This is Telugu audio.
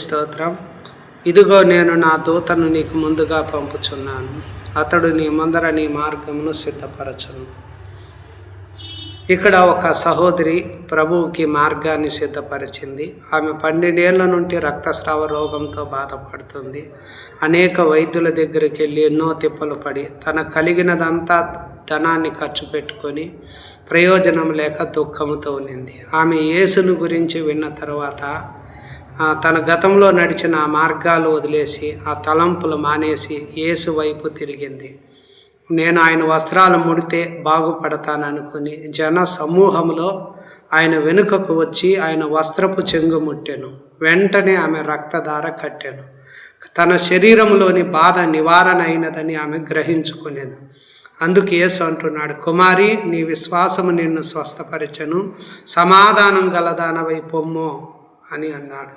స్తోత్రం. ఇదిగో నేను నా దూతను నీకు ముందుగా పంపుచున్నాను, అతడు నీ ముందర నీ మార్గమును సిద్ధపరచును. ఇక్కడ ఒక సహోదరి ప్రభువుకి మార్గాన్ని సిద్ధపరిచింది. ఆమె 12 ఏళ్ల నుండి రక్తస్రావ రోగంతో బాధపడుతుంది. అనేక వైద్యుల దగ్గరికి వెళ్ళి ఎన్నో తిప్పలు పడి తన కలిగినదంతా ధనాన్ని ఖర్చు పెట్టుకొని ప్రయోజనం లేక దుఃఖముతో ఉన్నింది. ఆమె యేసును గురించి విన్న తర్వాత తన గతంలో నడిచిన ఆ మార్గాలు వదిలేసి ఆ తలంపులు మానేసి యేసు వైపు తిరిగింది. నేను ఆయన వస్త్రాలు ముడితే బాగుపడతాననుకుని జన సమూహంలో ఆయన వెనుకకు వచ్చి ఆయన వస్త్రపు చెంగు ముట్టెను. వెంటనే ఆమె రక్తధార కట్టెను. తన శరీరంలోని బాధ నివారణ అయినదని ఆమె గ్రహించుకునేది. అందుకు యేసు అంటున్నాడు, కుమారి, నీ విశ్వాసము నిన్ను స్వస్థపరిచెను, సమాధానం గలదానవై పొమ్ము అని అన్నాడు.